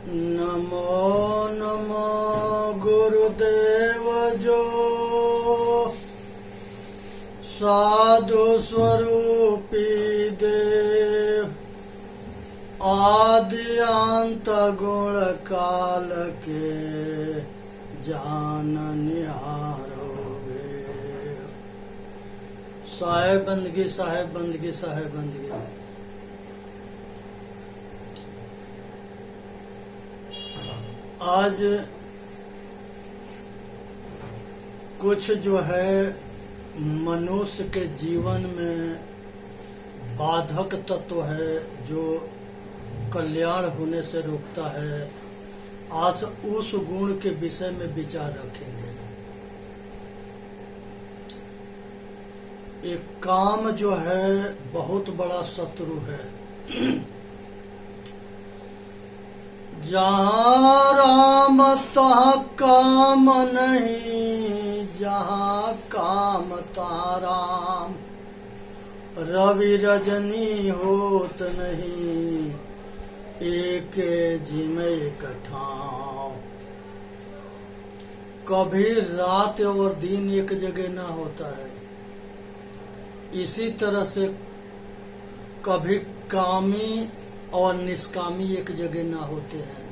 नमो नमो गुरुदेव जो साधु स्वरूपी देव आदि अंत गुण काल के जाननिहारो वे। साहेब बंदगी साहेब बंदगी साहेब बंदगी। आज कुछ जो है मनुष्य के जीवन में बाधक तत्व है जो कल्याण होने से रोकता है। आज उस गुण के विषय में विचार रखेंगे। एक काम जो है बहुत बड़ा शत्रु है। जहाँ राम तहाँ काम नहीं, जहाँ काम तहाँ राम। रवि रजनी होत नहीं, एक जिमे कठाओ। कभी रात और दिन एक जगह ना होता है। इसी तरह से कभी कामी और निष्कामी एक जगह ना होते हैं।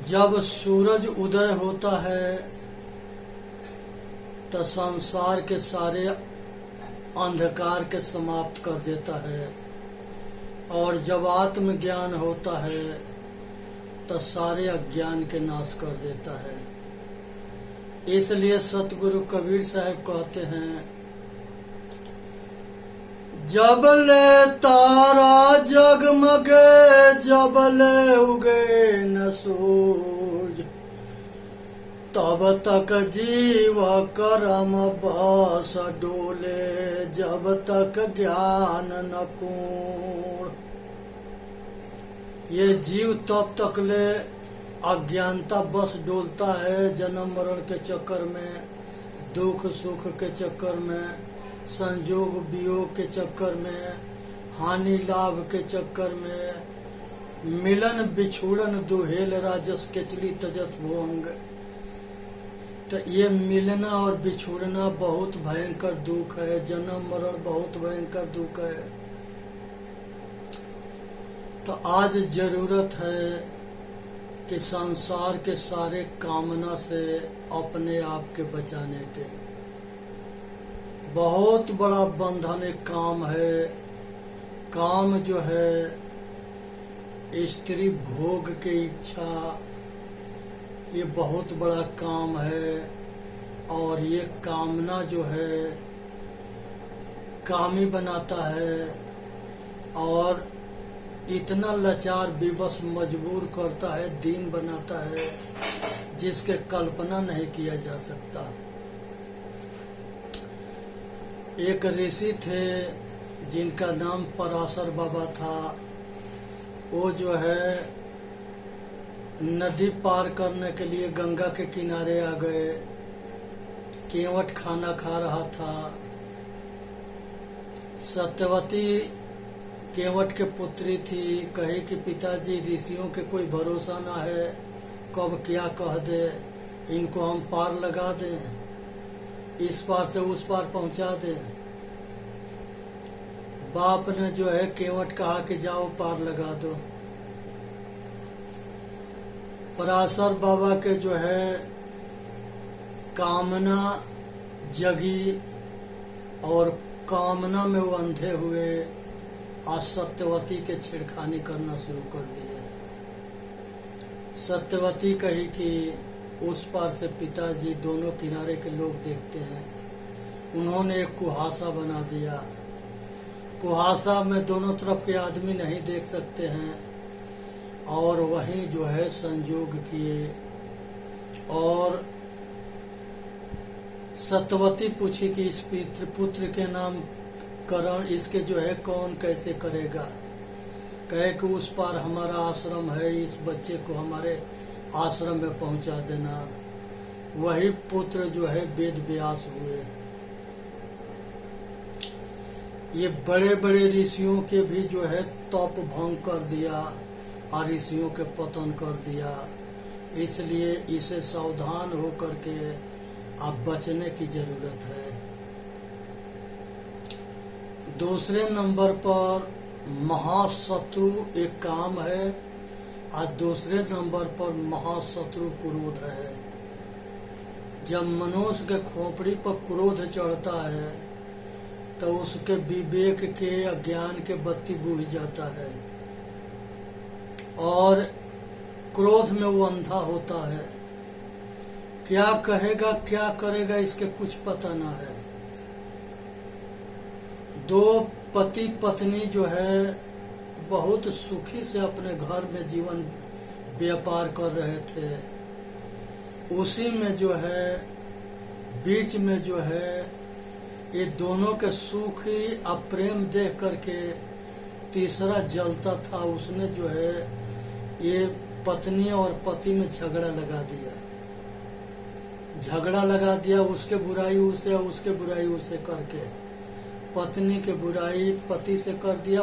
जब सूरज उदय होता है तो संसार के सारे अंधकार के समाप्त कर देता है, और जब आत्मज्ञान होता है तो सारे अज्ञान के नाश कर देता है। इसलिए सतगुरु कबीर साहब कहते हैं, जब ले तारा जगमगे, जब ले उगे न सूरज, तब तक जीव कर्म बस डोले, जब तक ज्ञान न पूर्ण। ये जीव तब तक ले अज्ञानता बस डोलता है, जन्म मरण के चक्कर में, दुख सुख के चक्कर में, संयोग वियोग के चक्कर में, हानि लाभ के चक्कर में, मिलन बिछुड़न दुहेल राजस केचली तजत भोंग। तो ये मिलना और बिछुड़ना बहुत भयंकर दुख है। जन्म मरण बहुत भयंकर दुख है। तो आज जरूरत है कि संसार के सारे कामना से अपने आप के बचाने के। बहुत बड़ा बंधन एक काम है। काम जो है स्त्री भोग की इच्छा, ये बहुत बड़ा काम है। और ये कामना जो है कामी बनाता है और इतना लाचार विवश मजबूर करता है, दीन बनाता है, जिसके कल्पना नहीं किया जा सकता। एक ऋषि थे जिनका नाम पराशर बाबा था। वो जो है नदी पार करने के लिए गंगा के किनारे आ गए। केवट खाना खा रहा था। सत्यवती केवट के पुत्री थी। कहे कि पिताजी, ऋषियों के कोई भरोसा ना है, कब क्या कह दे, इनको हम पार लगा दें, इस पार से उस पार पहुंचा दे। बाप ने जो है केवट कहा कि जाओ पार लगा दो। पराशर बाबा के जो है कामना जगी और कामना में वो अंधे हुए। आज सत्यवती के छेड़खानी करना शुरू कर दिए। सत्यवती कही कि उस पार से पिताजी, दोनों किनारे के लोग देखते हैं। उन्होंने एक कुहासा बना दिया। कुहासा में दोनों तरफ के आदमी नहीं देख सकते हैं, और वहीं जो है संयोग किए। और सत्यवती पूछी कि इस पुत्र के नाम करण इसके जो है कौन कैसे करेगा। कहे कि उस पार हमारा आश्रम है, इस बच्चे को हमारे आश्रम में पहुंचा देना। वही पुत्र जो है वेद व्यास हुए। ये बड़े बड़े ऋषियों के भी जो है तप भंग कर दिया और ऋषियों के पतन कर दिया। इसलिए इसे सावधान होकर के आप बचने की जरूरत है। दूसरे नंबर पर महाशत्रु एक काम है और दूसरे नंबर पर महाशत्रु क्रोध है। जब मनुष्य के खोपड़ी पर क्रोध चढ़ता है तो उसके विवेक के अज्ञान के बत्ती बुझ जाता है और क्रोध में वो अंधा होता है। क्या कहेगा क्या करेगा इसके कुछ पता ना है। दो पति पत्नी जो है बहुत सुखी से अपने घर में जीवन व्यापार कर रहे थे। उसी में जो है बीच में जो है ये दोनों के सुखी अप्रेम देख करके तीसरा जलता था। उसने जो है ये पत्नी और पति में झगड़ा लगा दिया। उसके बुराई उसे और उसके बुराई उसे करके पत्नी के बुराई पति से कर दिया,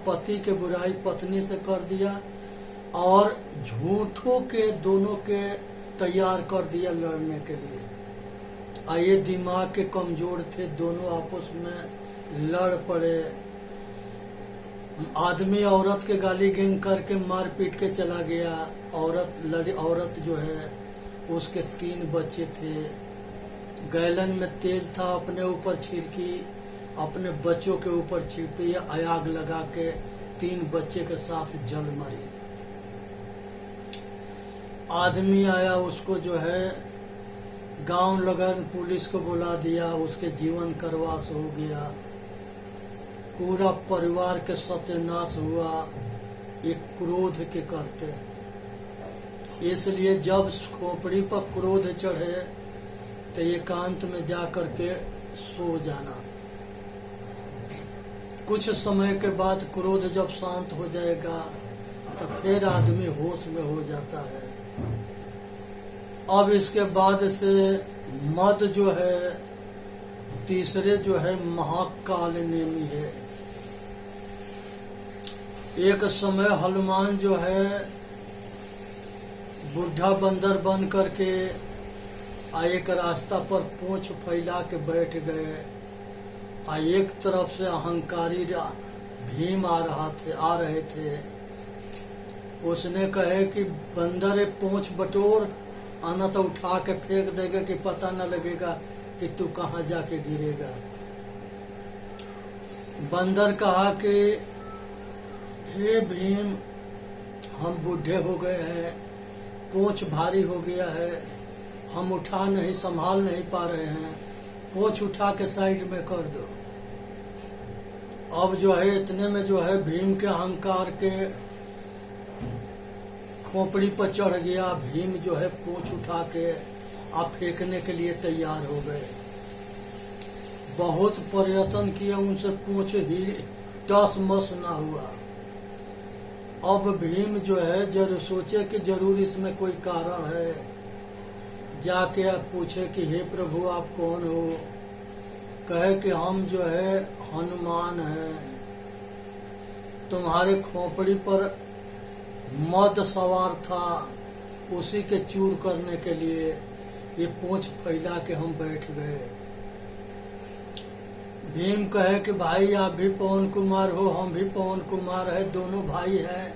पति के बुराई पत्नी से कर दिया और झूठों के दोनों के तैयार कर दिया लड़ने के लिए। ये दिमाग के कमजोर थे, दोनों आपस में लड़ पड़े। आदमी औरत के गाली गैंग करके मार पीट के चला गया। औरत जो है उसके 3 बच्चे थे। गैलन में तेल था, अपने ऊपर छिड़की, अपने बच्चों के ऊपर छिड़की, आग लगा के 3 बच्चे के साथ जल मरी। आदमी आया, उसको जो है गांव लगन पुलिस को बुला दिया, उसके जीवन करवास हो गया। पूरा परिवार के सत्यानाश हुआ एक क्रोध के करते। इसलिए जब खोपड़ी पर क्रोध चढ़े तो एकांत में जा करके सो जाना। कुछ समय के बाद क्रोध जब शांत हो जाएगा तो फिर आदमी होश में हो जाता है। अब इसके बाद से मद जो है तीसरे जो है महाकाल नेमी है। एक समय हनुमान जो है बुढ़ा बंदर बन करके एक रास्ता पर पूंछ फैला के बैठ गए। एक तरफ से अहंकारी भीम आ रहे थे। उसने कहे कि बंदर पूंछ बटोर, आना तो उठा के फेंक देगा कि पता न लगेगा कि तू कहाँ जाके गिरेगा। बंदर कहा कि हे भीम, हम बूढ़े हो गए हैं, पूंछ भारी हो गया है, हम उठा नहीं संभाल नहीं पा रहे हैं, पूंछ उठा के साइड में कर दो। अब जो है इतने में जो है भीम के अहंकार के खोपड़ी पर चढ़ गया। भीम जो है पूंछ उठा के आप फेंकने के लिए तैयार हो गए। बहुत प्रयत्न किए, उनसे पूंछ ही टस मस ना हुआ। अब भीम जो है जरूर सोचे कि जरूर इसमें कोई कारण है। जाके आप पूछे कि हे प्रभु आप कौन हो? कहे कि हम जो है हनुमान है। तुम्हारे खोपड़ी पर मद सवार था, उसी के चूर करने के लिए ये पूंछ फैला के हम बैठ गए। भीम कहे कि भाई आप भी पवन कुमार हो, हम भी पवन कुमार है, दोनों भाई हैं,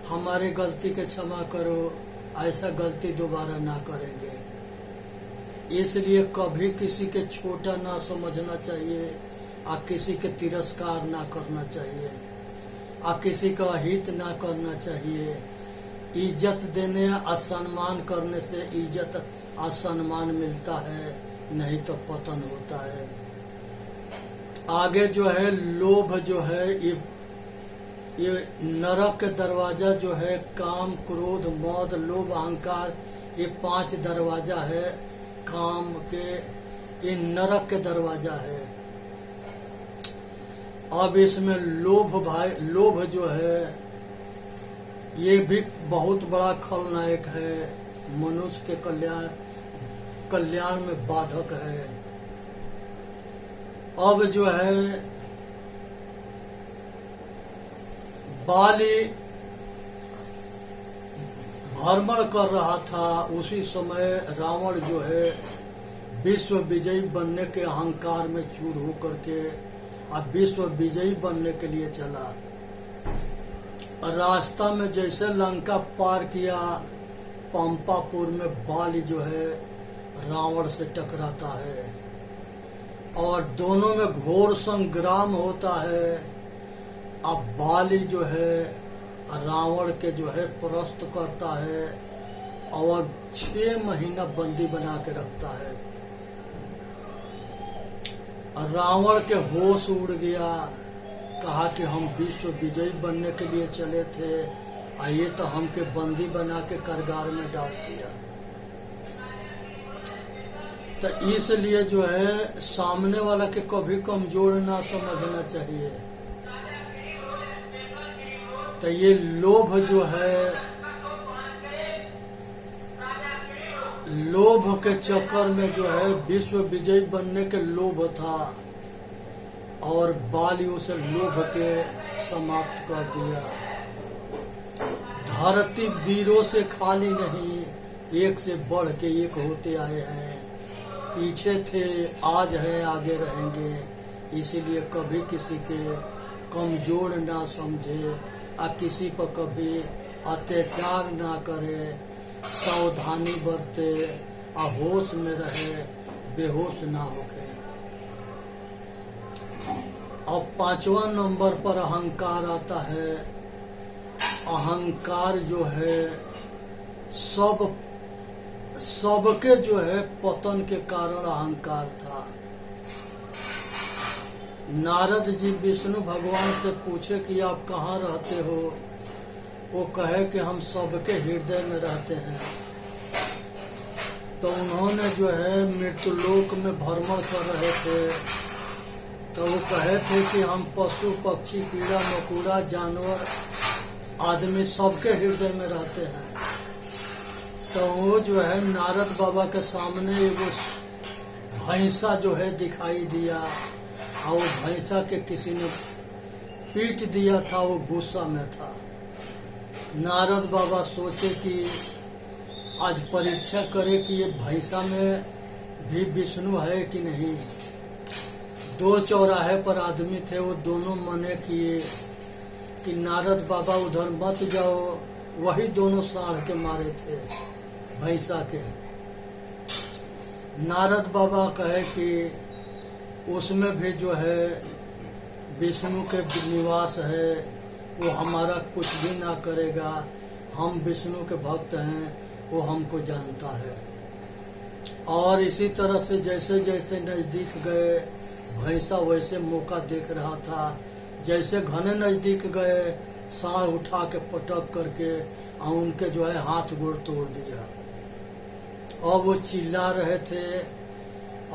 हमारे गलती के क्षमा करो, ऐसा गलती दोबारा ना करेंगे। इसलिए कभी किसी के छोटा ना समझना चाहिए और किसी के तिरस्कार ना करना चाहिए और किसी का हित ना करना चाहिए। इज्जत देने और सम्मान करने से इज्जत और सम्मान मिलता है, नहीं तो पतन होता है। आगे जो है लोभ जो है ये नरक के दरवाजा जो है काम क्रोध मद लोभ अहंकार, ये 5 दरवाजा है काम के, ये नरक के दरवाजा है। अब इसमें लोभ जो है ये भी बहुत बड़ा खलनायक है, मनुष्य के कल्याण में बाधक है। अब जो है बाली भ्रमण कर रहा था, उसी समय रावण जो है विश्व विजयी बनने के अहंकार में चूर होकर के अब विश्व विजयी बनने के लिए चला। रास्ता में जैसे लंका पार किया, पंपापुर में बाली जो है रावण से टकराता है और दोनों में घोर संग्राम होता है। अब बाली जो है रावण के जो है परास्त करता है और 6 महीना बंदी बना के रखता है। रावण के होश उड़ गया, कहा कि हम विश्व विजयी बनने के लिए चले थे, आइए तो हमके बंदी बना के कारागार में डाल दिया। तो इसलिए जो है सामने वाला के कभी कमजोर ना समझना चाहिए। तो ये लोभ जो है, लोभ के चक्कर में जो है विश्व विजयी बनने के लोभ था और बाली उसे लोभ के समाप्त कर दिया। धरती वीरों से खाली नहीं, एक से बढ़ के एक होते आए हैं। पीछे थे, आज है, आगे रहेंगे। इसीलिए कभी किसी के कमजोर ना समझे और किसी पर कभी अत्याचार ना करे, सावधानी बरते, होश में रहे, बेहोश ना होके। और 5वां नंबर पर अहंकार आता है। अहंकार जो है सबके जो है पतन के कारण अहंकार था। नारद जी विष्णु भगवान से पूछे कि आप कहाँ रहते हो? वो कहे कि हम सबके हृदय में रहते हैं। तो उन्होंने जो है मृत्युलोक में भ्रमण कर रहे थे, तो वो कहे थे कि हम पशु पक्षी कीड़ा मकोड़ा जानवर आदमी सबके हृदय में रहते हैं। तो वो जो है नारद बाबा के सामने वो भैंसा जो है दिखाई दिया और वो भैंसा के किसी ने पीट दिया था, वो गुस्सा में था। नारद बाबा सोचे कि आज परीक्षा करे कि ये भैंसा में भी विष्णु है कि नहीं। 2 चौराहे पर आदमी थे, वो दोनों मने किए कि नारद बाबा उधर मत जाओ। वही दोनों साढ़ के मारे थे भैंसा के। नारद बाबा कहे कि उसमें भी जो है विष्णु के निवास है, वो हमारा कुछ भी ना करेगा। हम विष्णु के भक्त हैं, वो हमको जानता है। और इसी तरह से जैसे जैसे नजदीक गए, भैंसा वैसे मौका देख रहा था। जैसे घने नजदीक गए, साढ़ उठा के पटक करके और उनके जो है हाथ गोड़ तोड़ दिया। और वो चिल्ला रहे थे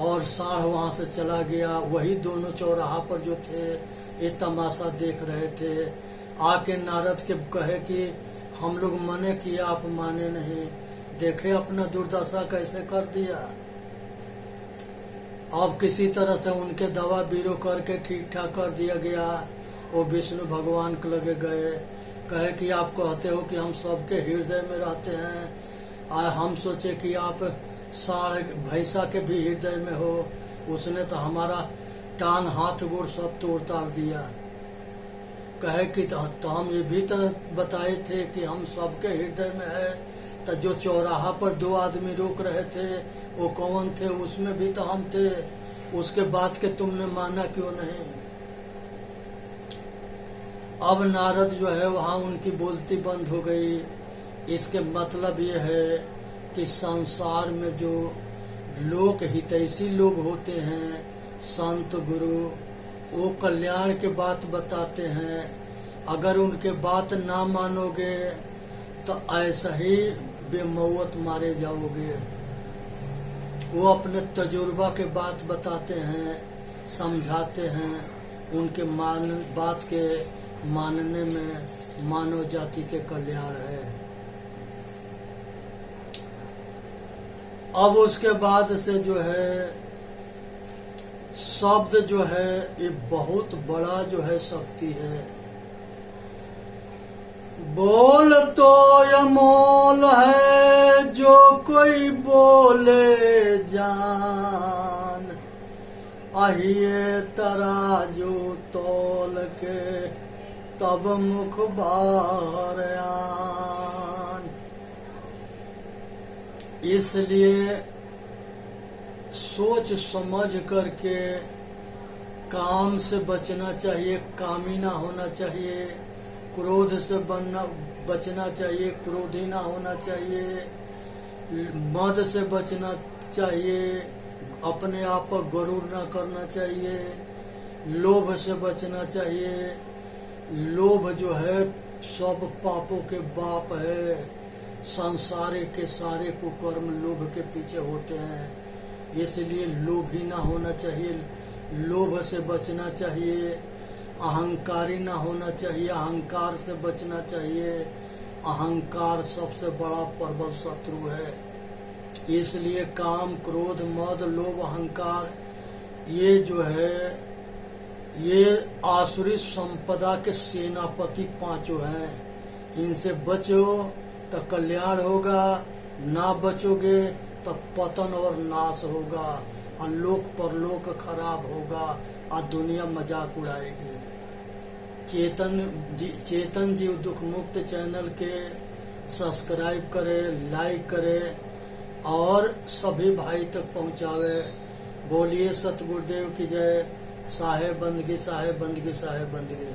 और साढ़ वहां से चला गया। वही दोनों चौराहा पर जो थे ये तमाशा देख रहे थे। आके नारद के कहे कि हम लोग मने किए, आप माने नहीं। देखे अपना दुर्दशा कैसे कर दिया। अब किसी तरह से उनके दवा बीरो करके ठीक ठाक कर दिया गया। वो विष्णु भगवान के लगे गए, कहे कि आप कहते हो कि हम सबके हृदय में रहते हैं, और हम सोचे कि आप साढ़ भैंसा के भी हृदय में हो। उसने तो हमारा टांग हाथ गोड़ सब तोड़ ताड़ दिया। कहे कि तो हम ये भी तो बताए थे कि हम सबके हृदय में है। तो जो चौराहा पर 2 आदमी रोक रहे थे वो कौन थे? उसमें भी तो हम थे। उसके बाद के तुमने माना क्यों नहीं? अब नारद जो है वहाँ उनकी बोलती बंद हो गई। इसके मतलब ये है कि संसार में जो लोक हितैषी लोग होते हैं, संत गुरु, वो कल्याण के बात बताते हैं। अगर उनके बात ना मानोगे तो ऐसा ही बेमौत मारे जाओगे। वो अपने तजुर्बा के बात बताते हैं, समझाते हैं। उनके बात के मानने में मानव जाति के कल्याण है। अब उसके बाद से जो है शब्द जो है ये बहुत बड़ा जो है शक्ति है। बोल तो अमोल है जो कोई बोले जान, आहिए तराजू तोल के तब मुख भार आन। इसलिए सोच समझ करके काम से बचना चाहिए, कामी ना होना चाहिए, क्रोध से बचना चाहिए, क्रोधी ना होना चाहिए, मद से बचना चाहिए, अपने आप पर गरूर ना करना चाहिए, लोभ से बचना चाहिए। लोभ जो है सब पापों के बाप है, संसारे के सारे कुकर्म लोभ के पीछे होते हैं, इसलिए लोभी ना होना चाहिए, लोभ से बचना चाहिए, अहंकारी ना होना चाहिए, अहंकार से बचना चाहिए। अहंकार सबसे बड़ा प्रबल शत्रु है, इसलिए काम क्रोध मद लोभ अहंकार ये जो है ये आसुरी संपदा के सेनापति पांचों हैं। इनसे बचो तो कल्याण होगा, ना बचोगे तो पतन और नाश होगा, और लोक परलोक खराब होगा, और दुनिया मजाक उड़ाएगी। चेतन जीव दुख मुक्त चैनल के सब्सक्राइब करें, लाइक करें और सभी भाई तक पहुंचावे। बोलिए सतगुरुदेव की जय। साहेब बंदगी साहेब बंदगी साहेब बंदगी।